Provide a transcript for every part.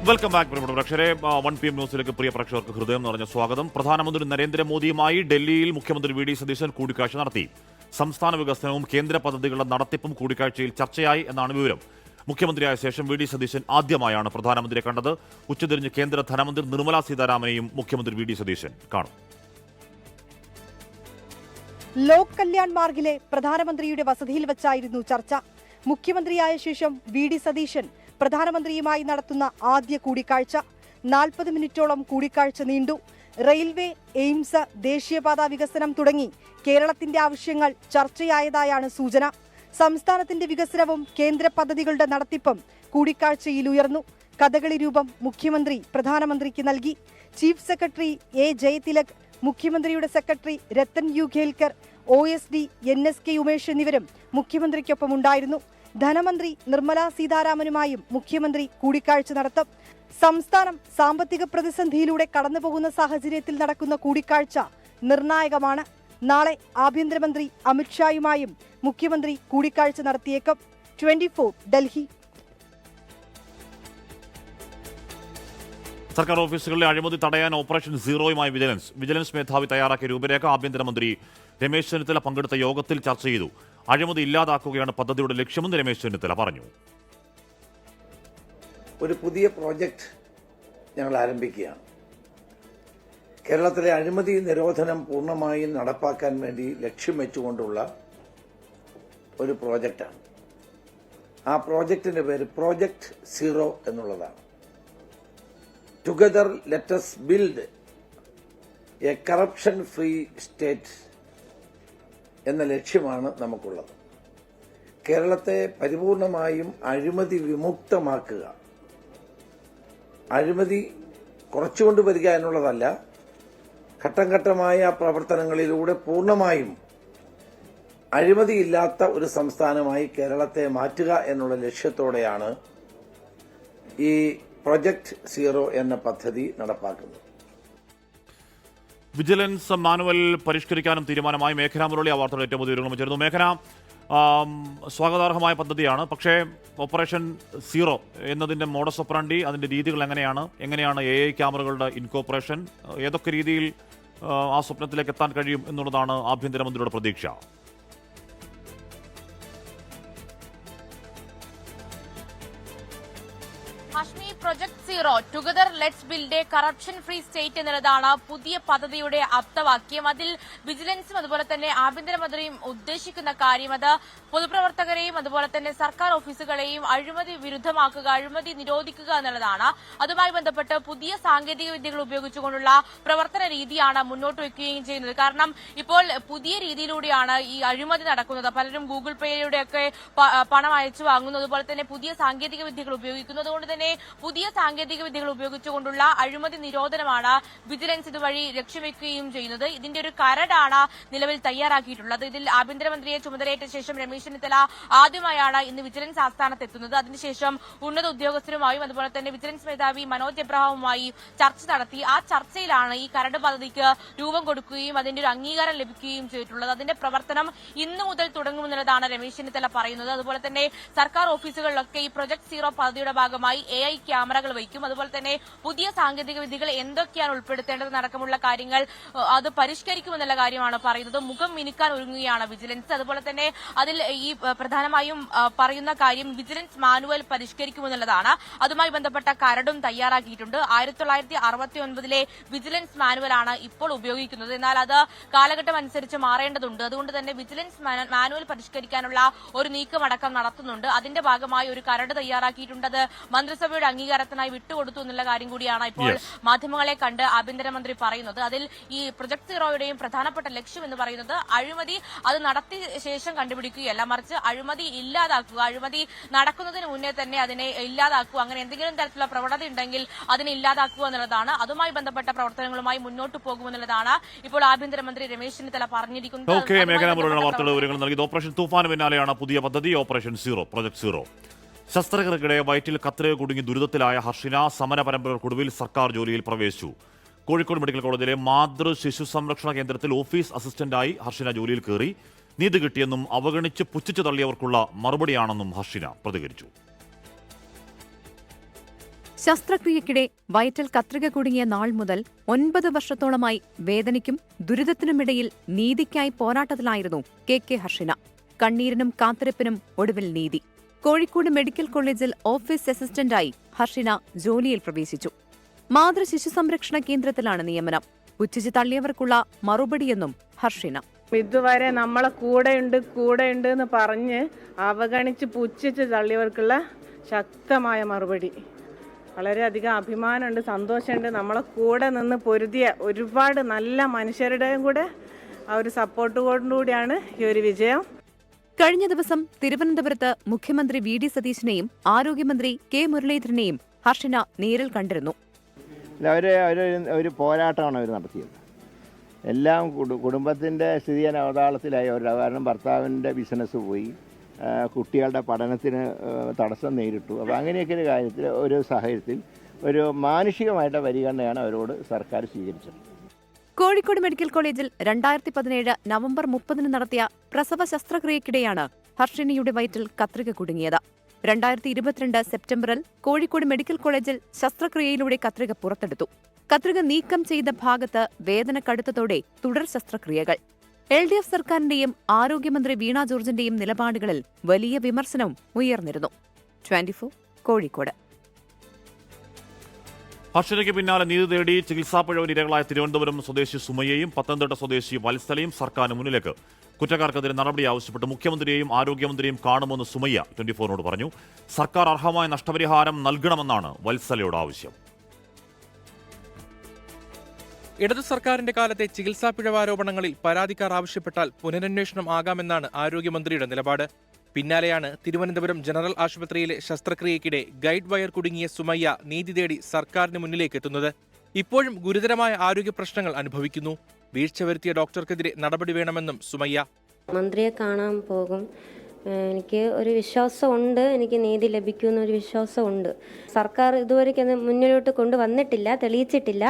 Welcome back പ്രിയപ്പെട്ട പ്രേക്ഷകരെ. 1 PM ന്യൂസിലേക്ക് പ്രിയ പ്രേക്ഷകർക്ക് ഹൃദയം നിറഞ്ഞ സ്വാഗതം. പ്രധാനമന്ത്രി നരേന്ദ്രമോദിയുമായി ഡൽഹിയിൽ മുഖ്യമന്ത്രി വി ഡി സതീശൻ കൂടിക്കാഴ്ച നടത്തി. സംസ്ഥാന വികസനവും കേന്ദ്ര പദ്ധതികളുടെ നടത്തിപ്പും കൂടിക്കാഴ്ചയിൽ ചർച്ചയായി എന്നാണ് വിവരം. മുഖ്യമന്ത്രിയായ ശേഷം വി ഡി സതീശൻ ആദ്യമായാണ് പ്രധാനമന്ത്രിയെ കണ്ടത്. ഉച്ചതിരിഞ്ഞ് കേന്ദ്ര ധനമന്ത്രി നിർമ്മലാ സീതാരാമനെയും മുഖ്യമന്ത്രി വി ഡി സതീശൻ കാണും. ലോക് കല്യാൺ മാർഗിലെ പ്രധാനമന്ത്രിയുടെ വസതിയിൽ വെച്ചായിരുന്നു ചർച്ച. മുഖ്യമന്ത്രിയായ ശേഷം വി ഡി സതീശൻ പ്രധാനമന്ത്രിയുമായി നടത്തുന്ന ആദ്യ കൂടിക്കാഴ്ച 40 മിനിറ്റോളം കൂടിക്കാഴ്ച നീണ്ടു. റെയിൽവേ, എയിംസ്, ദേശീയപാത വികസനം തുടങ്ങി കേരളത്തിന്റെ ആവശ്യങ്ങൾ ചർച്ചയായതായാണ് സൂചന. സംസ്ഥാനത്തിന്റെ വികസനവും കേന്ദ്ര പദ്ധതികളുടെ നടത്തിപ്പും കൂടിക്കാഴ്ചയിൽ ഉയർന്നു. കഥകളി രൂപം മുഖ്യമന്ത്രി പ്രധാനമന്ത്രിക്ക് നൽകി. ചീഫ് സെക്രട്ടറി എ ജയതിലക്, മുഖ്യമന്ത്രിയുടെ secretary Rathan U Khelkar, OSD NSK Umesh എന്നിവരും മുഖ്യമന്ത്രിക്കൊപ്പം ഉണ്ടായിരുന്നു. ധനമന്ത്രി നിർമ്മലാ സീതാരാമനുമായും മുഖ്യമന്ത്രി കൂടിക്കാഴ്ച നടത്തും. സംസ്ഥാനം സാമ്പത്തിക പ്രതിസന്ധിയിലൂടെ കടന്നുപോകുന്ന സാഹചര്യത്തിൽ നടക്കുന്ന കൂടിക്കാഴ്ച നിർണായകമാണ്. നാളെ ആഭ്യന്തരമന്ത്രി അമിത്ഷായുമായും മുഖ്യമന്ത്രി കൂടിക്കാഴ്ച നടത്തിയേക്കും. 24 ഡൽഹി. സർക്കാർ ഓഫീസുകളിലെ അഴിമതി തടയാൻ ഓപ്പറേഷൻ സീറോയുമായി വിജിലൻസ് മേധാവി തയ്യാറാക്കിയ രൂപരേഖ ആഭ്യന്തരമന്ത്രി രമേശ് ചെന്നിത്തല പങ്കെടുത്ത യോഗത്തിൽ ചർച്ച ചെയ്തു. അഴിമതി ഇല്ലാതാക്കുകയാണ് പദ്ധതിയുടെ ലക്ഷ്യമെന്ന് രമേശ് ചെന്നിത്തല പറഞ്ഞു. ഒരു പുതിയ പ്രോജക്റ്റ് ഞങ്ങൾ ആരംഭിക്കുകയാണ്. കേരളത്തിലെ അഴിമതി നിരോധനം പൂർണ്ണമായും നടപ്പാക്കാൻ വേണ്ടി ലക്ഷ്യം വെച്ചുകൊണ്ടുള്ള ഒരു പ്രോജക്റ്റാണ്. ആ പ്രോജക്റ്റിന്റെ പേര് പ്രോജക്റ്റ് സീറോ എന്നുള്ളതാണ്. Together let us build A corruption free state എന്ന ലക്ഷ്യമാണ് നമുക്കുള്ളത്. കേരളത്തെ പരിപൂർണമായും അഴിമതി വിമുക്തമാക്കുക. അഴിമതി കുറച്ചുകൊണ്ട് വരിക എന്നുള്ളതല്ല, ഘട്ടം ഘട്ടമായ പ്രവർത്തനങ്ങളിലൂടെ പൂർണ്ണമായും അഴിമതിയില്ലാത്ത ഒരു സംസ്ഥാനമായി കേരളത്തെ മാറ്റുക എന്നുള്ള ലക്ഷ്യത്തോടെയാണ് ഈ പ്രോജക്റ്റ് സീറോ എന്ന പദ്ധതി നടപ്പാക്കുന്നത്. വിജിലൻസ് മാനുവൽ പരിഷ്കരിക്കാനും തീരുമാനമായി. മേഘന മുരളി ആ വാർത്തയുടെ ഏറ്റവും പുതിയ വിവരങ്ങൾ ചേർന്നു. മേഘന, സ്വാഗതാർഹമായ പദ്ധതിയാണ്. പക്ഷേ ഓപ്പറേഷൻ സീറോ എന്നതിൻ്റെ മോഡസ് ഓപ്പറാൻഡി, അതിൻ്റെ രീതികൾ എങ്ങനെയാണ് AI ക്യാമറകളുടെ ഇൻകോർപ്പറേഷൻ, ഏതൊക്കെ രീതിയിൽ ആ സ്വപ്നത്തിലേക്ക് എത്താൻ കഴിയും എന്നുള്ളതാണ് ആഭ്യന്തരമന്ത്രിയുടെ പ്രതീക്ഷ. Project zero together let's build A corruption free state എന്നുള്ളതാണ് പുതിയ പദ്ധതിയുടെ ആപ്തവാക്യം. അതിൽ വിജിലൻസും അതുപോലെ തന്നെ ആഭ്യന്തരമന്ത്രിയും ഉദ്ദേശിക്കുന്ന കാര്യം അത് പൊതുപ്രവർത്തകരെയും അതുപോലെ തന്നെ സർക്കാർ ഓഫീസുകളെയും അഴിമതി വിരുദ്ധമാക്കുക, അഴിമതി നിരോധിക്കുക എന്നുള്ളതാണ്. അതുമായി ബന്ധപ്പെട്ട് പുതിയ സാങ്കേതിക വിദ്യകൾ ഉപയോഗിച്ചുകൊണ്ടുള്ള പ്രവർത്തന രീതിയാണ് മുന്നോട്ട് വയ്ക്കുകയും ചെയ്യുന്നത്. കാരണം ഇപ്പോൾ പുതിയ രീതിയിലൂടെയാണ് ഈ അഴിമതി നടക്കുന്നത്. പലരും ഗൂഗിൾ പേയിലൂടെയൊക്കെ പണം അയച്ചു വാങ്ങുന്നു. അതുപോലെ തന്നെ പുതിയ സാങ്കേതിക വിദ്യകൾ ഉപയോഗിക്കുന്നു. അതുകൊണ്ട് തന്നെ പുതിയ സാങ്കേതിക വിദ്യകൾ ഉപയോഗിച്ചുകൊണ്ടുള്ള അഴിമതി നിരോധനമാണ് വിജിലൻസ് ഇതുവഴി ലക്ഷ്യവെക്കുകയും ചെയ്യുന്നത്. ഇതിന്റെ ഒരു കരടാണ് നിലവിൽ തയ്യാറാക്കിയിട്ടുള്ളത്. ഇതിൽ ആഭ്യന്തരമന്ത്രിയെ ചുമതലയേറ്റ ശേഷം രമേശ് ചെന്നിത്തല ആദ്യമായാണ് ഇന്ന് വിജിലൻസ് ആസ്ഥാനത്ത് എത്തുന്നത്. അതിനുശേഷം ഉന്നത ഉദ്യോഗസ്ഥരുമായും അതുപോലെ തന്നെ വിജിലൻസ് മേധാവി മനോജ് എബ്രഹാമുമായി ചർച്ച നടത്തി. ആ ചർച്ചയിലാണ് ഈ കരട് പദ്ധതിക്ക് രൂപം കൊടുക്കുകയും അതിന്റെ ഒരു അംഗീകാരം ലഭിക്കുകയും ചെയ്തിട്ടുള്ളത്. അതിന്റെ പ്രവർത്തനം ഇന്നു മുതൽ തുടങ്ങുമെന്നുള്ളതാണ് രമേശ് ചെന്നിത്തല പറയുന്നത്. അതുപോലെ തന്നെ സർക്കാർ ഓഫീസുകളിലൊക്കെ ഈ പ്രൊജക്ട് സീറോ പദ്ധതിയുടെ ഭാഗമായി AI ക്യാമറകൾ വയ്ക്കും. അതുപോലെ തന്നെ പുതിയ സാങ്കേതിക വിദ്യകൾ എന്തൊക്കെയാണ് ഉൾപ്പെടുത്തേണ്ടതെന്നടക്കമുള്ള കാര്യങ്ങൾ അത് പരിഷ്കരിക്കുമെന്നുള്ള കാര്യമാണ് പറയുന്നത്. മുഖം മിനുക്കാൻ ഒരുങ്ങുകയാണ് വിജിലൻസ്. അതുപോലെ തന്നെ അതിൽ ഈ പ്രധാനമായും പറയുന്ന കാര്യം വിജിലൻസ് മാനുവൽ പരിഷ്കരിക്കുമെന്നുള്ളതാണ്. അതുമായി ബന്ധപ്പെട്ട കരടും തയ്യാറാക്കിയിട്ടുണ്ട്. 1969 വിജിലൻസ് മാനുവലാണ് ഇപ്പോൾ ഉപയോഗിക്കുന്നത്. എന്നാൽ അത് കാലഘട്ടം അനുസരിച്ച് മാറേണ്ടതുണ്ട്. അതുകൊണ്ട് തന്നെ വിജിലൻസ് മാനുവൽ പരിഷ്കരിക്കാനുള്ള ഒരു നീക്കമടക്കം നടത്തുന്നുണ്ട്. അതിന്റെ ഭാഗമായി ഒരു കരട് തയ്യാറാക്കിയിട്ടുണ്ട്. അത് മന്ത്രിസഭയുടെ അംഗീകാരത്തിനായി വിട്ടുകൊടുത്തു എന്നുള്ള കാര്യം കൂടിയാണ് ഇപ്പോൾ മാധ്യമങ്ങളെ കണ്ട് ആഭ്യന്തരമന്ത്രി പറയുന്നത്. അതിൽ ഈ പ്രൊജക്ട് സീറോയുടെയും പ്രധാനപ്പെട്ട ലക്ഷ്യം എന്ന് പറയുന്നത് അഴിമതി അത് നടത്തിയ ശേഷം കണ്ടുപിടിക്കുകയല്ല, മറിച്ച് അഴിമതി ഇല്ലാതാക്കുക, അഴിമതി നടക്കുന്നതിന് മുന്നേ തന്നെ അതിനെ ഇല്ലാതാക്കുക, അങ്ങനെ എന്തെങ്കിലും തരത്തിലുള്ള പ്രവണത ഉണ്ടെങ്കിൽ അതിനെ ഇല്ലാതാക്കുക എന്നുള്ളതാണ്. അതുമായി ബന്ധപ്പെട്ട പ്രവർത്തനങ്ങളുമായി മുന്നോട്ട് പോകുമെന്നുള്ളതാണ് ഇപ്പോൾ ആഭ്യന്തരമന്ത്രി രമേശ് ചെന്നിത്തല പറഞ്ഞിരിക്കുന്നത്. ഓപ്പറേഷൻ തൂഫാന് പിന്നാലെയാണ് പുതിയ പദ്ധതി ഓപ്പറേഷൻ സീറോ, പ്രൊജക്ട് സീറോ. ശസ്ത്രക്രിയക്കിടെ വയറ്റിൽ കത്രിക കുടുങ്ങി ദുരിതത്തിലായ ഹർഷിന സമര പരമ്പരക്കൊടുവിൽ സർക്കാർ ജോലിയിൽ പ്രവേശിച്ചു. കോഴിക്കോട് മെഡിക്കൽ കോളേജിലെ മാതൃ ശിശു സംരക്ഷണ കേന്ദ്രത്തിൽ ഓഫീസ് അസിസ്റ്റന്റായി ഹർഷിന ജോലിയിൽ കയറി. നീതി കിട്ടിയെന്നും അവഗണിച്ച് പുച്ഛിച്ചു തള്ളിയവർക്കുള്ള മറുപടിയാണെന്നും ഹർഷിന പ്രതികരിച്ചു. ശസ്ത്രക്രിയയ്ക്കിടെ വയറ്റിൽ കത്രിക കുടുങ്ങിയ നാൾ മുതൽ 9 വർഷത്തോളമായി വേദനയ്ക്കും ദുരിതത്തിനുമിടയിൽ നീതിക്കായി പോരാട്ടത്തിലായിരുന്നു കെ ഹർഷിന. കണ്ണീരിനും കാത്തിരിപ്പിനും ഒടുവിൽ നീതി. കോഴിക്കോട് മെഡിക്കൽ കോളേജിൽ ഓഫീസ് അസിസ്റ്റന്റായി ഹർഷിന ജോലിയിൽ പ്രവേശിച്ചു. മാതൃശിശു സംരക്ഷണ കേന്ദ്രത്തിലാണ് നിയമനം. പുച്ഛിച്ച് തള്ളിയവർക്കുള്ള മറുപടിയെന്നും ഹർഷിന. ഇതുവരെ നമ്മളെ കൂടെയുണ്ട് എന്ന് പറഞ്ഞ് അവഗണിച്ച് പുച്ഛിച്ച് തള്ളിയവർക്കുള്ള ശക്തമായ മറുപടി. വളരെയധികം അഭിമാനമുണ്ട്, സന്തോഷമുണ്ട്. നമ്മളെ കൂടെ നിന്ന് പൊരുതിയ ഒരുപാട് നല്ല മനുഷ്യരുടെയും കൂടെ ആ ഒരു സപ്പോർട്ടോടുകൂടിയാണ് ഈ ഒരു വിജയം. കഴിഞ്ഞ ദിവസം തിരുവനന്തപുരത്ത് മുഖ്യമന്ത്രി വി ഡി സതീശനെയും ആരോഗ്യമന്ത്രി കെ മുരളീധരനെയും ഹർഷിന നേരിൽ കണ്ടിരുന്നു. ഒരു പോരാട്ടമാണ് അവർ നടത്തിയത്. എല്ലാം കുടുംബത്തിൻ്റെ സ്ഥിതി അവതാളത്തിലായി അവരുടെ. കാരണം ഭർത്താവിൻ്റെ ബിസിനസ് പോയി, കുട്ടികളുടെ പഠനത്തിന് തടസ്സം നേരിട്ടു. അപ്പോൾ അങ്ങനെയൊക്കെ ഒരു കാര്യത്തിൽ ഒരു സാഹചര്യത്തിൽ ഒരു മാനുഷികമായിട്ട് പരിഗണനയാണ് അവരോട് സർക്കാർ സ്വീകരിച്ചത്. കോഴിക്കോട് മെഡിക്കൽ കോളേജിൽ 2017 നവംബർ 30 നടത്തിയ പ്രസവ ശസ്ത്രക്രിയയ്ക്കിടെയാണ് ഹർഷിനിയുടെ വയറ്റിൽ കത്രിക കുടുങ്ങിയത്. 2022 സെപ്റ്റംബറിൽ കോഴിക്കോട് മെഡിക്കൽ കോളേജിൽ ശസ്ത്രക്രിയയിലൂടെ കത്രിക പുറത്തെടുത്തു. കത്രിക നീക്കം ചെയ്ത ഭാഗത്ത് വേദന കടുത്തതോടെ തുടർ ശസ്ത്രക്രിയകൾ. LDF സർക്കാരിന്റെയും ആരോഗ്യമന്ത്രി വീണ ജോർജിന്റെയും നിലപാടുകളിൽ വലിയ വിമർശനവും ഉയർന്നിരുന്നു. 24 കോഴിക്കോട്. ഹർഷനയ്ക്ക് പിന്നാലെ നീതി തേടി ചികിത്സാപ്പിഴവിന് ഇരകളായ തിരുവനന്തപുരം സ്വദേശി സുമയ്യയും പത്തനംതിട്ട സ്വദേശി വത്സലയും സർക്കാരിന് മുന്നിലേക്ക് കുറ്റക്കാർക്കെതിരെ നടപടി ആവശ്യപ്പെട്ട് മുഖ്യമന്ത്രിയെയും ആരോഗ്യമന്ത്രിയെയും കാണുമെന്ന് സുമയ്യ 24നോട് പറഞ്ഞു. സർക്കാർ അർഹമായ നഷ്ടപരിഹാരം നൽകണമെന്നാണ് വത്സലയുടെ ആവശ്യം. ഇടതു സർക്കാരിന്റെ കാലത്തെ ചികിത്സാ പിഴവാരോപണങ്ങളിൽ പരാതിക്കാർ ആവശ്യപ്പെട്ടാൽ പുനരന്വേഷണം ആകാമെന്നാണ് ആരോഗ്യമന്ത്രിയുടെ നിലപാട്. പിന്നാലെയാണ് തിരുവനന്തപുരം ജനറൽ ആശുപത്രിയിലെ ശസ്ത്രക്രിയയ്ക്കിടെ ഗൈഡ് വയർ കുടുങ്ങിയ സുമയ്യ നീതി തേടി സർക്കാരിന് മുന്നിലേക്ക് എത്തുന്നത്. ഇപ്പോഴും ഗുരുതരമായ ആരോഗ്യ പ്രശ്നങ്ങൾ അനുഭവിക്കുന്നു. വീഴ്ച വരുത്തിയ ഡോക്ടർക്കെതിരെ നടപടി വേണമെന്നും സുമയ്യ. മന്ത്രിയെ കാണാൻ പോകും. എനിക്ക് ഒരു വിശ്വാസമുണ്ട്, എനിക്ക് നീതി ലഭിക്കുമെന്നൊരു വിശ്വാസമുണ്ട്. സർക്കാർ ഇതുവരെയ്ക്ക് മുന്നിലോട്ട് കൊണ്ടുവന്നിട്ടില്ല, തെളിയിച്ചിട്ടില്ല.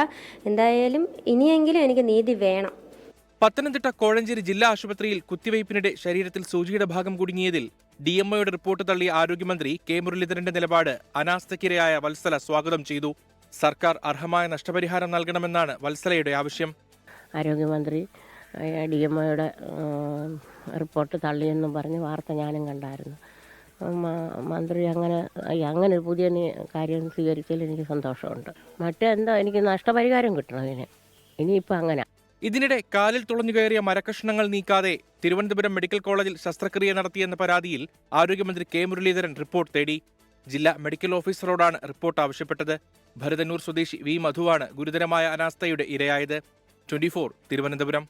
എന്തായാലും ഇനിയെങ്കിലും എനിക്ക് നീതി വേണം. പത്തനംതിട്ട കോഴഞ്ചേരി ജില്ലാ ആശുപത്രിയിൽ കുത്തിവയ്പ്പിനിടെ ശരീരത്തിൽ സൂചിയുടെ ഭാഗം കുടുങ്ങിയതിൽ DMOയുടെ റിപ്പോർട്ട് തള്ളിയ ആരോഗ്യമന്ത്രി കെ മുരളീധരന്റെ നിലപാട് അനാസ്ഥയ്ക്കിരയായ വത്സല സ്വാഗതം ചെയ്തു. സർക്കാർ അർഹമായ നഷ്ടപരിഹാരം നൽകണമെന്നാണ് വത്സലയുടെ ആവശ്യം. ആരോഗ്യമന്ത്രി DMOയുടെ റിപ്പോർട്ട് തള്ളിയെന്നും പറഞ്ഞ് വാർത്ത ഞാനും കണ്ടായിരുന്നു. മന്ത്രി അങ്ങനെ ഒരു പുതിയ കാര്യം സ്വീകരിച്ചതിൽ എനിക്ക് സന്തോഷമുണ്ട്. മറ്റെന്താ, എനിക്ക് നഷ്ടപരിഹാരം കിട്ടണം ഇനിയിപ്പോൾ അങ്ങനെ. ഇതിനിടെ കാലിൽ തുളഞ്ഞു കയറിയ മരക്കഷ്ണങ്ങൾ നീക്കാതെ തിരുവനന്തപുരം മെഡിക്കൽ കോളേജിൽ ശസ്ത്രക്രിയ നടത്തിയെന്ന പരാതിയിൽ ആരോഗ്യമന്ത്രി കെ മുരളീധരൻ റിപ്പോർട്ട് തേടി. ജില്ലാ മെഡിക്കൽ ഓഫീസറോടാണ് റിപ്പോർട്ട് ആവശ്യപ്പെട്ടത്. ഭരതന്നൂർ സ്വദേശി വി മധുവാണ് ഗുരുതരമായ അനാസ്ഥയുടെ ഇരയായത്. 24 തിരുവനന്തപുരം.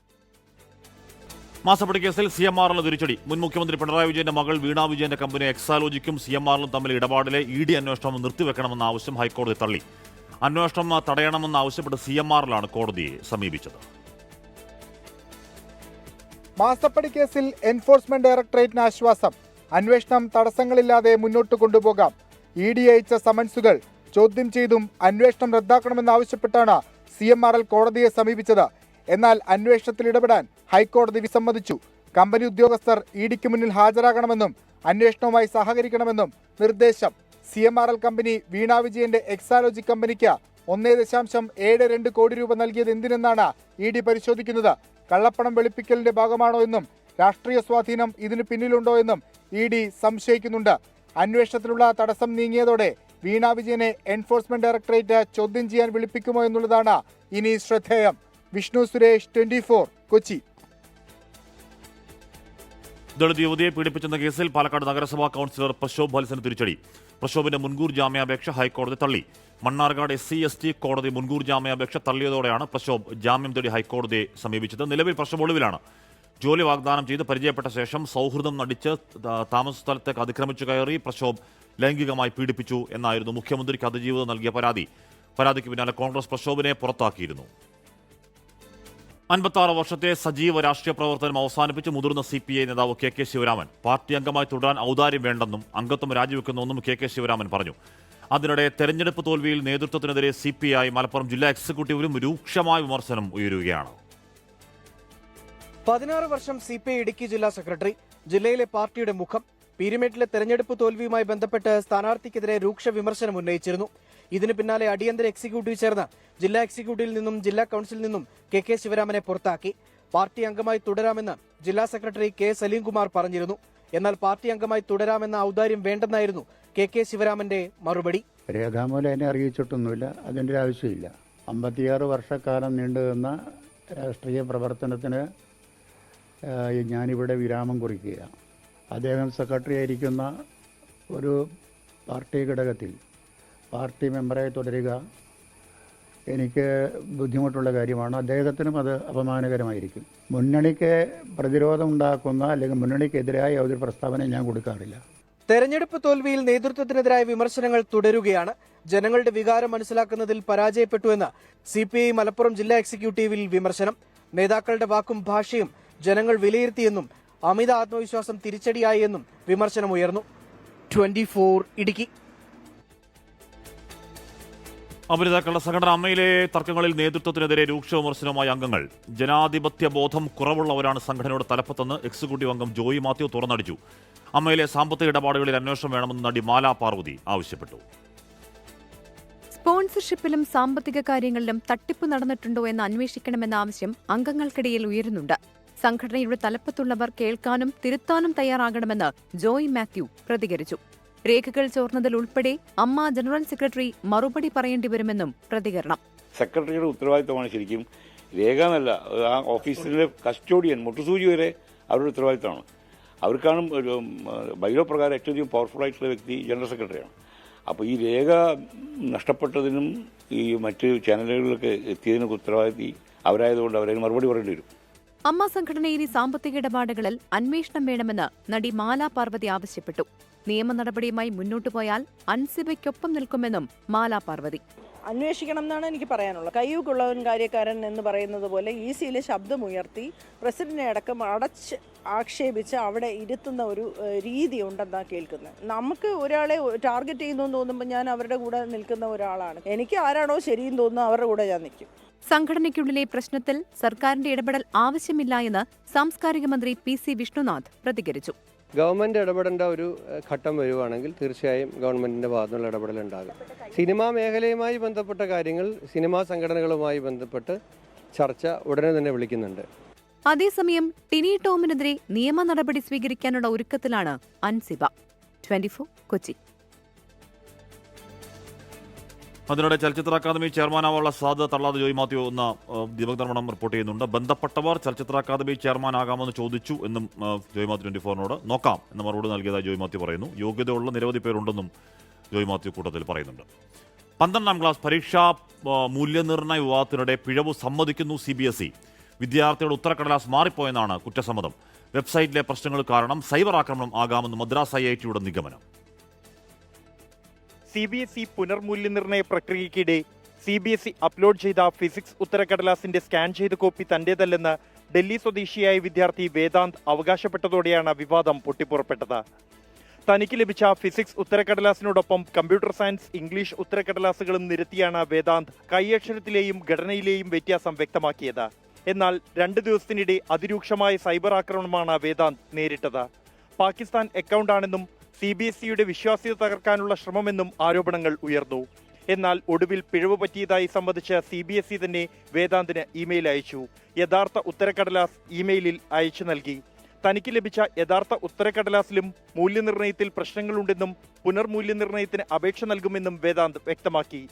മാസപ്പടി കേസിൽ CMRL തിരിച്ചടി. മുൻ മുഖ്യമന്ത്രി പിണറായി വിജയന്റെ മകൾ വീണ വിജയന്റെ കമ്പനി എക്സാലോജിക്കും CMRലും തമ്മിൽ ഇടപാടിലെ ED അന്വേഷണം നിർത്തിവെക്കണമെന്ന ആവശ്യം ഹൈക്കോടതി തള്ളി. അന്വേഷണം തടയണമെന്നാവശ്യപ്പെട്ട് CMRലാണ് കോടതിയെ സമീപിച്ചത്. മാസപ്പടി കേസിൽ എൻഫോഴ്സ്മെന്റ് ഡയറക്ടറേറ്റിന് ആശ്വാസം. അന്വേഷണം തടസ്സങ്ങളില്ലാതെ മുന്നോട്ട് കൊണ്ടുപോകാം. ED അയച്ച സമൻസുകൾ ചോദ്യം ചെയ്തും അന്വേഷണം റദ്ദാക്കണമെന്നാവശ്യപ്പെട്ടാണ് CMRL കോടതിയെ സമീപിച്ചത്. എന്നാൽ അന്വേഷണത്തിൽ ഇടപെടാൻ ഹൈക്കോടതി വിസമ്മതിച്ചു. കമ്പനി ഉദ്യോഗസ്ഥർ EDക്ക് മുന്നിൽ ഹാജരാകണമെന്നും അന്വേഷണവുമായി സഹകരിക്കണമെന്നും നിർദ്ദേശം. CMRL കമ്പനി വീണ വിജയന്റെ എക്സാലോജി കമ്പനിക്ക് 1.72 കോടി രൂപ നൽകിയത് എന്തിനെന്നാണ് ED പരിശോധിക്കുന്നത്. കള്ളപ്പണം വെളുപ്പിക്കലിന്റെ ഭാഗമാണോ എന്നും രാഷ്ട്രീയ സ്വാധീനം ഇതിന് പിന്നിലുണ്ടോ എന്നും ED സംശയിക്കുന്നുണ്ട്. അന്വേഷണത്തിലുള്ള തടസ്സം നീങ്ങിയതോടെ വീണ വിജയനെ എൻഫോഴ്സ്മെന്റ് ഡയറക്ടറേറ്റ് ചോദ്യം ചെയ്യാൻ വിളിപ്പിക്കുമോ എന്നുള്ളതാണ് ഇനി ശ്രദ്ധേയം. വിഷ്ണു സുരേഷ്, 24 കൊച്ചി. ദളിത് യുവതിയെ പീഡിപ്പിച്ചെന്ന കേസിൽ പാലക്കാട് നഗരസഭാ കൗൺസിലർ പ്രശോഭ് വത്സന് തിരിച്ചടി. പ്രശോഭിന്റെ മുൻകൂർ ജാമ്യാപേക്ഷ ഹൈക്കോടതി തള്ളി. മണ്ണാർക്കാട് SC/ST കോടതി മുൻകൂർ ജാമ്യാപേക്ഷ തള്ളിയതോടെയാണ് പ്രശോഭ് ജാമ്യം തേടി ഹൈക്കോടതിയെ സമീപിച്ചത്. നിലവിൽ പ്രശോഭ് ഒളിവിലാണ്. ജോലി വാഗ്ദാനം ചെയ്ത് പരിചയപ്പെട്ട ശേഷം സൗഹൃദം നടിച്ച് താമസ സ്ഥലത്തേക്ക് അതിക്രമിച്ചു കയറി പ്രശോഭ് ലൈംഗികമായി പീഡിപ്പിച്ചു എന്നായിരുന്നു മുഖ്യമന്ത്രിക്ക് അതിജീവിതം നൽകിയ പരാതി. പരാതിക്ക് പിന്നാലെ കോൺഗ്രസ് പ്രശോഭിനെ പുറത്താക്കിയിരുന്നു. 56 വർഷത്തെ സജീവ രാഷ്ട്രീയ പ്രവർത്തനം അവസാനിപ്പിച്ച് മുതിർന്ന CPI നേതാവ് KK ശിവരാമൻ പാർട്ടി അംഗമായി തുടരാൻ ഔദാര്യം വേണ്ടെന്നും അംഗത്വം രാജിവെക്കുന്നുവെന്നും KK ശിവരാമൻ പറഞ്ഞു. അതിനിടെ തെരഞ്ഞെടുപ്പ് തോൽവിയിൽ നേതൃത്വത്തിനെതിരെ CPI മലപ്പുറം ജില്ലാ എക്സിക്യൂട്ടീവിലും രൂക്ഷമായ വിമർശനം ഉയരുകയാണ്. 16 വർഷം CPI ഇടുക്കി ജില്ലാ സെക്രട്ടറി, ജില്ലയിലെ പാർട്ടിയുടെ മുഖം. പീരുമേട്ടിലെ തെരഞ്ഞെടുപ്പ് തോൽവിയുമായി ബന്ധപ്പെട്ട് സ്ഥാനാർത്ഥിക്കെതിരെ രൂക്ഷ വിമർശനം ഉന്നയിച്ചിരുന്നു. ഇതിന് പിന്നാലെ അടിയന്തര എക്സിക്യൂട്ടീവ് ചേർന്ന് ജില്ലാ എക്സിക്യൂട്ടീവിൽ നിന്നും ജില്ലാ കൌൺസിലിൽ നിന്നും കെ ശിവരാമനെ പുറത്താക്കി. പാർട്ടി അംഗമായി തുടരാമെന്ന് ജില്ലാ സെക്രട്ടറി കെ സലീംകുമാർ പറഞ്ഞിരുന്നു. എന്നാൽ പാർട്ടി അംഗമായി തുടരാമെന്ന ഔദാര്യം വേണ്ടെന്നായിരുന്നു കെ ശിവരാമന്റെ മറുപടി. രേഖാമൂലം എന്നെ അറിയിച്ചിട്ടൊന്നുമില്ല, അതിൻ്റെ ആവശ്യമില്ല. 56 വർഷക്കാലം നീണ്ടുനിന്ന രാഷ്ട്രീയ പ്രവർത്തനത്തിന് ഞാനിവിടെ വിരാമം കുറിക്കുകയാണ്. അദ്ദേഹം സെക്രട്ടറി ആയിരിക്കുന്ന ഒരു പാർട്ടി ഘടകത്തിൽ പാർട്ടി മെമ്പറായി തുടരുക എനിക്ക് ബുദ്ധിമുട്ടുള്ള കാര്യമാണ്. അദ്ദേഹത്തിനും അത് അപമാനകരമായിരിക്കും. മുന്നണിക്ക് പ്രതിരോധം ഉണ്ടാക്കുന്ന അല്ലെങ്കിൽ മുന്നണിക്കെതിരായ ഒരു പ്രസ്താവന ഞാൻ കൊടുക്കാറില്ല. തെരഞ്ഞെടുപ്പ് തോൽവിയിൽ നേതൃത്വത്തിനെതിരായ വിമർശനങ്ങൾ തുടരുകയാണ്. ജനങ്ങളുടെ വികാരം മനസ്സിലാക്കുന്നതിൽ പരാജയപ്പെട്ടുവെന്ന് CPI മലപ്പുറം ജില്ലാ എക്സിക്യൂട്ടീവിൽ വിമർശനം. നേതാക്കളുടെ വാക്കും ഭാഷയും ജനങ്ങൾ വിലയിരുത്തിയെന്നും അമിത ആത്മവിശ്വാസം തിരിച്ചടിയായി എന്നും വിമർശനമുയർന്നു. 24 ഇടുക്കി. അമൃതാക്കളുടെ സംഘടന അമ്മയിലെ തർക്കങ്ങളിൽ നേതൃത്വത്തിനെതിരെ രൂക്ഷ വിമർശനവുമായി അംഗങ്ങൾ. ജനാധിപത്യ ബോധം കുറവുള്ളവരാണ് സംഘടനയുടെ തലപ്പത്തെന്ന് എക്സിക്യൂട്ടീവ് അംഗം ജോയി മാത്യു തുറന്നടിച്ചു. അമ്മയിലെ സാമ്പത്തിക ഇടപാടുകളിൽ അന്വേഷണം വേണമെന്ന് നടി മാലാ പാർവതി ആവശ്യപ്പെട്ടു. സ്പോൺസർഷിപ്പിലും സാമ്പത്തിക കാര്യങ്ങളിലും തട്ടിപ്പ് നടന്നിട്ടുണ്ടോ എന്ന് അന്വേഷിക്കണമെന്ന ആവശ്യം അംഗങ്ങൾക്കിടയിൽ ഉയരുന്നുണ്ട്. സംഘടനയുടെ തലപ്പത്തുള്ളവർ കേൾക്കാനും തിരുത്താനും തയ്യാറാകണമെന്ന് ജോയി മാത്യു പ്രതികരിച്ചു. രേഖകൾ ചോർന്നതിൽ ഉൾപ്പെടെ അമ്മ ജനറൽ സെക്രട്ടറി മറുപടി പറയേണ്ടി വരുമെന്നും പ്രതികരണം. സെക്രട്ടറിയുടെ ഉത്തരവാദിത്തമാണ് ശരിക്കും. രേഖ എന്നല്ല, ആ ഓഫീസിലെ കസ്റ്റോഡിയൻ മുട്ടുസൂചി വരെ അവരുടെ ഉത്തരവാദിത്തമാണ്. അവർക്കാണ് ബൈലോ പ്രകാരം ഏറ്റവും അധികം പവർഫുൾ ആയിട്ടുള്ള വ്യക്തി ജനറൽ സെക്രട്ടറിയാണ്. അപ്പോൾ ഈ രേഖ നഷ്ടപ്പെട്ടതിനും ഈ മറ്റ് ചാനലുകളിലൊക്കെ എത്തിയതിനൊക്കെ ഉത്തരവാദിത്തി അവരായതുകൊണ്ട് അവരതിന് മറുപടി പറയേണ്ടി വരും. അമ്മ സംഘടനയിലെ സാമ്പത്തിക ഇടപാടുകളിൽ അന്വേഷണം വേണമെന്ന് നടി മാലാ പാർവതി ആവശ്യപ്പെട്ടു. നിയമ നടപടിയുമായി മുന്നോട്ടു പോയാൽ അൻസിബയ്ക്കൊപ്പം നിൽക്കുമെന്നും മാലാ പാർവതി. അന്വേഷിക്കണം എന്നാണ് എനിക്ക് പറയാനുള്ളത്. കയ്യൂക്കുള്ളവൻ കാര്യക്കാരൻ എന്ന് പറയുന്നത് പോലെ ഈസിയിൽ ശബ്ദമുയർത്തി പ്രസിഡന്റിനെ അടക്കം അടച്ച് ആക്ഷേപിച്ച് അവിടെ ഇരുത്തുന്ന ഒരു രീതി ഉണ്ടെന്നാണ് കേൾക്കുന്നത്. നമുക്ക് ഒരാളെ ടാർഗറ്റ് ചെയ്യുന്നു എന്ന് തോന്നുമ്പോൾ ഞാൻ അവരുടെ കൂടെ നിൽക്കുന്ന ഒരാളാണ്. എനിക്ക് ആരാണോ ശരിയെന്ന് തോന്നുന്നു അവരുടെ കൂടെ ഞാൻ നിൽക്കും. സംഘടനയ്ക്കുള്ളിലെ പ്രശ്നത്തിൽ സർക്കാരിന്റെ ഇടപെടൽ ആവശ്യമില്ല എന്ന് സാംസ്കാരിക മന്ത്രി PC വിഷ്ണുനാഥ് പ്രതികരിച്ചു. ഗവൺമെൻറ് ഇടപെടേണ്ട ഒരു ഘട്ടം വരുവാണെങ്കിൽ തീർച്ചയായും ഗവൺമെൻറ്റിൻ്റെ ഭാഗത്തുനിന്നുള്ള ഇടപെടൽ ഉണ്ടാകും. സിനിമാ മേഖലയുമായി ബന്ധപ്പെട്ട കാര്യങ്ങൾ സിനിമാ സംഘടനകളുമായി ബന്ധപ്പെട്ട് ചർച്ച ഉടനെ തന്നെ വിളിക്കുന്നുണ്ട്. അതേസമയം ടിനി ടോമിനെതിരെ നിയമ നടപടി സ്വീകരിക്കാനുള്ള ഒരുക്കത്തിലാണ് അൻസിബ. 24 കൊച്ചി. അതിനിടെ ചലച്ചിത്ര അക്കാദമി ചെയർമാനാവാനുള്ള സാധ്യത തള്ളാതെ ജോയി മാത്യു എന്ന ദീപക് ധർമ്മടം റിപ്പോർട്ട് ചെയ്യുന്നുണ്ട്. ബന്ധപ്പെട്ടവർ ചലച്ചിത്ര അക്കാദമി ചെയർമാനാകാമെന്ന് ചോദിച്ചു എന്നും ജോയി മാത്യു 24നോട് നോക്കാം എന്ന മറുപടി നൽകിയതായി ജോയി മാത്യു പറയുന്നു. യോഗ്യതയുള്ള നിരവധി പേരുണ്ടെന്നും ജോയി മാത്യു കൂട്ടത്തിൽ പറയുന്നുണ്ട്. 12ാം ക്ലാസ് പരീക്ഷാ മൂല്യനിർണ്ണയ വിവാദത്തിനിടെ പിഴവ് സമ്മതിക്കുന്നു CBSE. വിദ്യാർത്ഥിയുടെ ഉത്തരക്കടലാസ് മാറിപ്പോയെന്നാണ് കുറ്റസമ്മതം. വെബ്സൈറ്റിലെ പ്രശ്നങ്ങൾ കാരണം സൈബർ ആക്രമണം ആകാമെന്ന് മദ്രാസ് IITയുടെ നിഗമനം. CBSE പുനർമൂല്യനിർണ്ണയ പ്രക്രിയയ്ക്കിടെ CBSE അപ്ലോഡ് ചെയ്ത ഫിസിക്സ് ഉത്തരക്കടലാസിന്റെ സ്കാൻ ചെയ്ത കോപ്പി തന്റേതല്ലെന്ന് ഡൽഹി സ്വദേശിയായ വിദ്യാർത്ഥി വേദാന്ത് അവകാശപ്പെട്ടതോടെയാണ് വിവാദം പൊട്ടിപ്പുറപ്പെട്ടത്. തനിക്ക് ലഭിച്ച ഫിസിക്സ് ഉത്തരക്കടലാസിനോടൊപ്പം കമ്പ്യൂട്ടർ സയൻസ്, ഇംഗ്ലീഷ് ഉത്തരക്കടലാസുകളും നിരത്തിയാണ് വേദാന്ത് കൈയക്ഷരത്തിലെയും ഘടനയിലെയും വ്യത്യാസം വ്യക്തമാക്കിയത്. എന്നാൽ 2 ദിവസത്തിനിടെ അതിരൂക്ഷമായ സൈബർ ആക്രമണമാണ് വേദാന്ത് നേരിട്ടത്. പാകിസ്ഥാൻ അക്കൗണ്ടാണെന്നും CBSEയുടെ വിശ്വാസ്യത തകർക്കാനുള്ള ശ്രമമെന്നും ആരോപണങ്ങൾ ഉയർന്നു. എന്നാൽ ഒടുവിൽ പിഴവ് പറ്റിയതായി സംബന്ധിച്ച് CBSE തന്നെ വേദാന്തിന് ഇമെയിൽ അയച്ചു. യഥാർത്ഥ ഉത്തരക്കടലാസ് ഇമെയിലിൽ അയച്ചു നൽകി. തനിക്ക് ലഭിച്ച യഥാർത്ഥ ഉത്തരക്കടലാസിലും മൂല്യനിർണ്ണയത്തിൽ പ്രശ്നങ്ങളുണ്ടെന്നും പുനർമൂല്യനിർണ്ണയത്തിന് അപേക്ഷ നൽകുമെന്നും വേദാന്ത് വ്യക്തമാക്കി.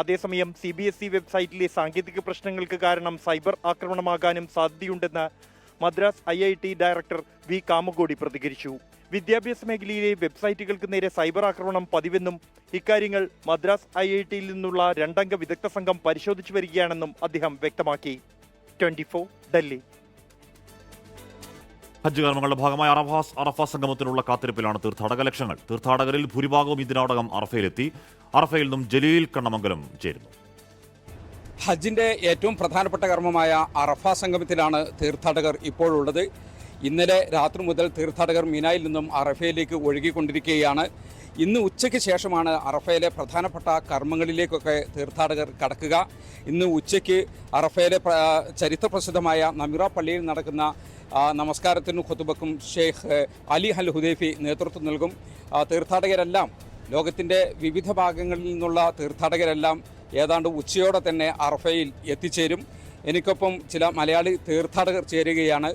അതേസമയം CBSE വെബ്സൈറ്റിലെ സാങ്കേതിക പ്രശ്നങ്ങൾക്ക് കാരണം സൈബർ ആക്രമണമാകാനും സാധ്യതയുണ്ടെന്ന് Madras IIT director V Kamakoti പ്രതികരിച്ചു. വിദ്യാഭ്യാസ മേഖലയിലെ വെബ്സൈറ്റുകൾക്ക് നേരെ സൈബർ ആക്രമണം പതിവെന്നും ഇക്കാര്യങ്ങൾ മദ്രാസ് IITയിൽ നിന്നുള്ള 2-അംഗ വിദഗ്ധ സംഘം പരിശോധിച്ചു വരികയാണെന്നും അദ്ദേഹം വ്യക്തമാക്കി. 24 ഡൽഹി. ഹജ്ജ് കർമ്മങ്ങളുടെ ഭാഗമായി അറഫ സംഗമത്തിനുള്ള കാത്തിരിപ്പിലാണ് തീർത്ഥാടക ലക്ഷങ്ങൾ. തീർത്ഥാടകരിൽ ഭൂരിഭാഗവും ഇതിനോടകം അറഫയിലെത്തി. അറഫയിൽ നിന്നും ജലീൽ കണ്ണമംഗലം ചേരുന്നു. ഹജ്ജിന്റെ ഏറ്റവും പ്രധാനപ്പെട്ട കർമ്മമായ അറഫ സംഗമത്തിലാണ് തീർത്ഥാടകർ ഇപ്പോഴുള്ളത്. ഇന്നലെ രാത്രി മുതൽ തീർത്ഥാടകർ മിനായിൽ നിന്നും അറഫയിലേക്ക് ഒഴുകിക്കൊണ്ടിരിക്കുകയാണ്. ഇന്ന് ഉച്ചയ്ക്ക് ശേഷമാണ് അറഫയിലെ പ്രധാനപ്പെട്ട കർമ്മങ്ങളിലേക്കൊക്കെ തീർത്ഥാടകർ കടക്കുക. ഇന്ന് ഉച്ചയ്ക്ക് അറഫയിലെ ചരിത്രപ്രസിദ്ധമായ നമിറ പള്ളിയിൽ നടക്കുന്ന നമസ്കാരത്തിനും ഖുതുബക്കും ഷെയ്ഖ് അലി അൽ ഹുദൈഫി നേതൃത്വം നൽകും. തീർത്ഥാടകരെല്ലാം ലോകത്തിൻ്റെ വിവിധ ഭാഗങ്ങളിൽ നിന്നുള്ള തീർത്ഥാടകരെല്ലാം ഏതാണ്ട് ഉച്ചയോടെ തന്നെ അറഫയിൽ എത്തിച്ചേരും. എനിക്കൊപ്പം ചില മലയാളി തീർത്ഥാടകർ ചേരുകയാണ്.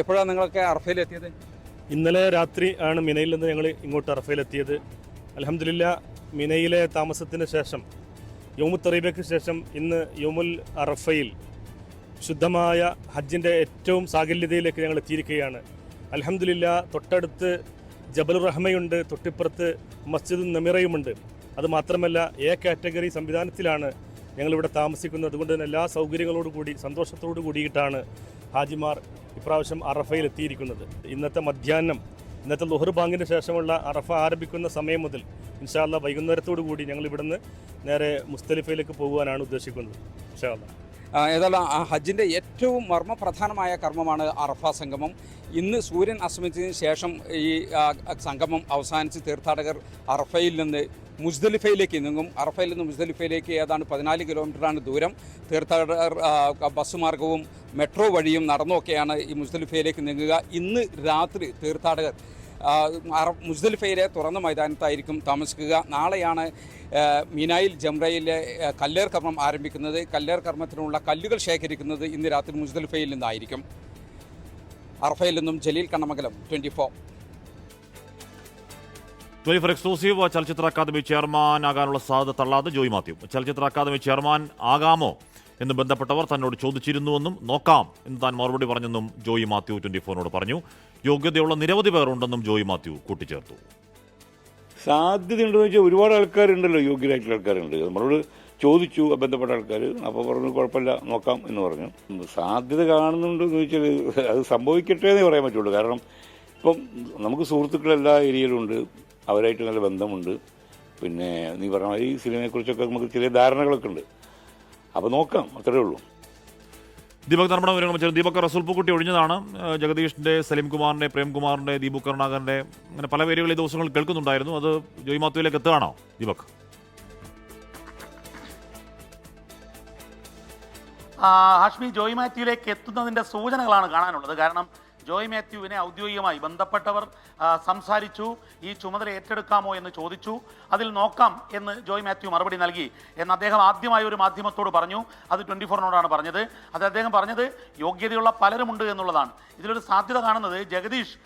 എപ്പോഴാണ് നിങ്ങളൊക്കെ അറഫയിൽ എത്തിയത്? ഇന്നലെ രാത്രി ആണ് മിനയിൽ നിന്ന് ഞങ്ങൾ ഇങ്ങോട്ട് അറഫയിലെത്തിയത്. അൽഹംദുലില്ലാ, മിനയിലെ താമസത്തിന് ശേഷം യൗമുൽ തറീബയ്ക്ക് ശേഷം ഇന്ന് യൗമുൽ അറഫയിൽ ശുദ്ധമായ ഹജ്ജിൻ്റെ ഏറ്റവും സാകല്യതയിലേക്ക് ഞങ്ങൾ എത്തിയിരിക്കുകയാണ്. അൽഹംദുലില്ലാ, തൊട്ടടുത്ത് ജബലുർ റഹ്മയുണ്ട്, തൊട്ടിപ്പുറത്ത് മസ്ജിദുൻ നമിറയുമുണ്ട്. അതുമാത്രമല്ല, എ കാറ്റഗറി സംവിധാനത്തിലാണ് ഞങ്ങളിവിടെ താമസിക്കുന്നത്. അതുകൊണ്ട് തന്നെ എല്ലാ സൗകര്യങ്ങളോടു കൂടി സന്തോഷത്തോടു കൂടിയിട്ടാണ് ഹാജിമാർ ഇപ്രാവശ്യം അറഫയിൽ എത്തിയിരിക്കുന്നത്. ഇന്നത്തെ മധ്യാഹ്നം, ഇന്നത്തെ ളുഹർ ബാങ്കിന് ശേഷമുള്ള അറഫ ആരംഭിക്കുന്ന സമയം മുതൽ ഇൻഷാ അല്ലാഹ് വൈകുന്നേരത്തോടു കൂടി ഞങ്ങൾ ഇവിടുന്ന് നേരെ മുസ്തലിഫയിലേക്ക് പോകുവാനാണ് ഉദ്ദേശിക്കുന്നത്. ഇൻഷാ അല്ലാഹ്. ഏതായാലും ഹജ്ജിൻ്റെ ഏറ്റവും മർമ്മപ്രധാനമായ കർമ്മമാണ് അറഫ സംഗമം. ഇന്ന് സൂര്യൻ അസ്തമിച്ചതിന് ശേഷം ഈ സംഗമം അവസാനിച്ച് തീർത്ഥാടകർ അറഫയിൽ നിന്ന് മുസ്ദലിഫയിലേക്ക് നീങ്ങും. അറഫയിൽ നിന്ന് മുസ്ദലിഫയിലേക്ക് ഏതാണ്ട് 14 കിലോമീറ്ററാണ് ദൂരം. തീർത്ഥാടകർ ബസ് മാർഗവും മെട്രോ വഴിയും നടന്നുമൊക്കെയാണ് ഈ മുസ്ദലിഫയിലേക്ക് നീങ്ങുക. ഇന്ന് രാത്രി തീർത്ഥാടകർ മുസ്ദലിഫയിലെ തുറന്ന മൈതാനത്തായിരിക്കും താമസിക്കുക. നാളെയാണ് മിനായിൽ ജംറയിലെ കല്ലേർ കർമ്മം ആരംഭിക്കുന്നത്. കല്ലേർ കർമ്മത്തിനുള്ള കല്ലുകൾ ശേഖരിക്കുന്നത് ഇന്ന് രാത്രി മുസ്ദലിഫയിൽ നിന്നായിരിക്കും. അറഫയിൽ നിന്നും ജലീൽ കണ്ണമംഗലം, 24. എക്സ്ക്ലൂസീവ്. ചലച്ചിത്ര അക്കാദമി ചെയർമാൻ ആകാനുള്ള സാധ്യത തള്ളാതെ ജോയ് മാത്യു. ചലച്ചിത്ര അക്കാദമി ചെയർമാൻ ആകാമോ എന്ന് ബന്ധപ്പെട്ടവർ തന്നോട് ചോദിച്ചിരുന്നുവെന്നും നോക്കാം എന്ന് താൻ മറുപടി പറഞ്ഞെന്നും ജോയ് മാത്യു 24നോട് പറഞ്ഞു. യോഗ്യതയുള്ള നിരവധി പേർ ഉണ്ടെന്നും ജോയ് മാത്യു കൂട്ടിച്ചേർത്തു. സാധ്യതയുണ്ടെന്ന് വെച്ചാൽ ഒരുപാട് ആൾക്കാരുണ്ടല്ലോ, യോഗ്യരായിട്ടുള്ള ആൾക്കാരുണ്ട്. നമ്മളോട് ചോദിച്ചു ബന്ധപ്പെട്ട ആൾക്കാർ, അപ്പോൾ പറഞ്ഞു കുഴപ്പമില്ല, നോക്കാം എന്ന് പറഞ്ഞു. സാധ്യത കാണുന്നുണ്ടെന്ന് ചോദിച്ചാൽ അത് സംഭവിക്കട്ടെ എന്നേ പറയാൻ പറ്റുള്ളൂ. കാരണം ഇപ്പം നമുക്ക് സുഹൃത്തുക്കൾ എല്ലാ ഏരിയയിലും ഉണ്ട്, അവരായിട്ട് നല്ല ബന്ധമുണ്ട്. പിന്നെ നീ പറഞ്ഞ ഈ സിനിമയെക്കുറിച്ചൊക്കെ നമുക്ക് ചെറിയ ധാരണകളൊക്കെ ഉണ്ട്. അപ്പോൾ നോക്കാം, അത്രയേ ഉള്ളൂ. ദീപക് ധർമ്മടം വിവരങ്ങൾ. ദീപക്, റസൂൽ പൂക്കുട്ടി ഒഴിഞ്ഞതാണ്. ജഗദീഷിന്റെ, സലീംകുമാറിന്റെ, പ്രേംകുമാറിന്റെ, ദീപു കരുണാകരന്റെ, അങ്ങനെ പല പേരുകൾ ഈ ദിവസങ്ങളിൽ കേൾക്കുന്നുണ്ടായിരുന്നു. അത് ജോയ് മാത്യുവിലേക്ക് എത്തുകയാണോ ദീപക്? ഹാഷ്മി, ജോയ് മാത്യുവിലേക്ക് എത്തുന്നതിൻ്റെ സൂചനകളാണ് കാണാനുള്ളത്. കാരണം ജോയ് മാത്യുവിനെ ഔദ്യോഗികമായി ബന്ധപ്പെട്ടവർ സംസാരിച്ചു, ഈ ചുമതല ഏറ്റെടുക്കാമോ എന്ന് ചോദിച്ചു. അതിൽ നോക്കാം എന്ന് ജോയ് മാത്യു മറുപടി നൽകി എന്ന് അദ്ദേഹം ആദ്യമായി ഒരു മാധ്യമത്തോട് പറഞ്ഞു. അത് 24നോടാണ് പറഞ്ഞത്. അത് അദ്ദേഹം പറഞ്ഞത് യോഗ്യതയുള്ള പലരുമുണ്ട് എന്നുള്ളതാണ്. ഇതിലൊരു സാധ്യത കാണുന്നത് ജഗദീഷ്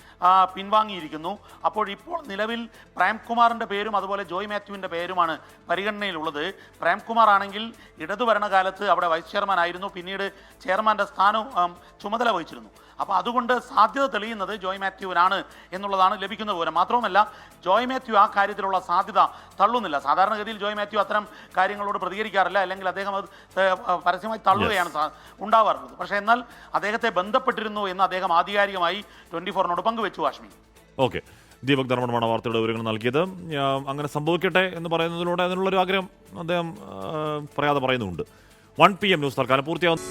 പിൻവാങ്ങിയിരിക്കുന്നു. അപ്പോൾ നിലവിൽ പ്രേംകുമാറിൻ്റെ പേരും അതുപോലെ ജോയ് മാത്യുവിൻ്റെ പേരുമാണ് പരിഗണനയിലുള്ളത്. പ്രേംകുമാർ ആണെങ്കിൽ ഇടതു ഭരണകാലത്ത് അവിടെ വൈസ് ചെയർമാൻ ആയിരുന്നു, പിന്നീട് ചെയർമാൻ്റെ സ്ഥാനം ചുമതല വഹിച്ചിരുന്നു. അപ്പോൾ അതുകൊണ്ട് സാധ്യത തെളിയുന്നത് ജോയ് മാത്യുവിനാണ് എന്നുള്ളതാണ് ലഭിക്കുന്ന വിവരം. മാത്രവുമല്ല, ജോയ് മാത്യു ആ കാര്യത്തിലുള്ള സാധ്യത തള്ളുന്നില്ല. സാധാരണഗതിയിൽ ജോയ് മാത്യു അത്തരം കാര്യങ്ങളോട് പ്രതികരിക്കാറില്ല, അല്ലെങ്കിൽ അദ്ദേഹം അത് പരസ്യമായി തള്ളുകയാണ് ഉണ്ടാവാറുള്ളത്. പക്ഷേ എന്നാൽ അദ്ദേഹത്തെ ബന്ധപ്പെട്ടിരുന്നു എന്ന് അദ്ദേഹം ആധികാരികമായി 24നോട് പങ്കുവെച്ചു. ഹാഷ്മി. ഓക്കെ, ദീപക് ധർമ്മടമാണ് വാർത്തയുടെ വിവരങ്ങൾ നൽകിയത്. അങ്ങനെ സംഭവിക്കട്ടെ എന്ന് പറയുന്നതിലൂടെ അതിനുള്ളൊരു ആഗ്രഹം അദ്ദേഹം പറയാതെ പറയുന്നുണ്ട്. 1 PM ന്യൂസ് തൽക്കാലം പൂർത്തിയാവുന്നു.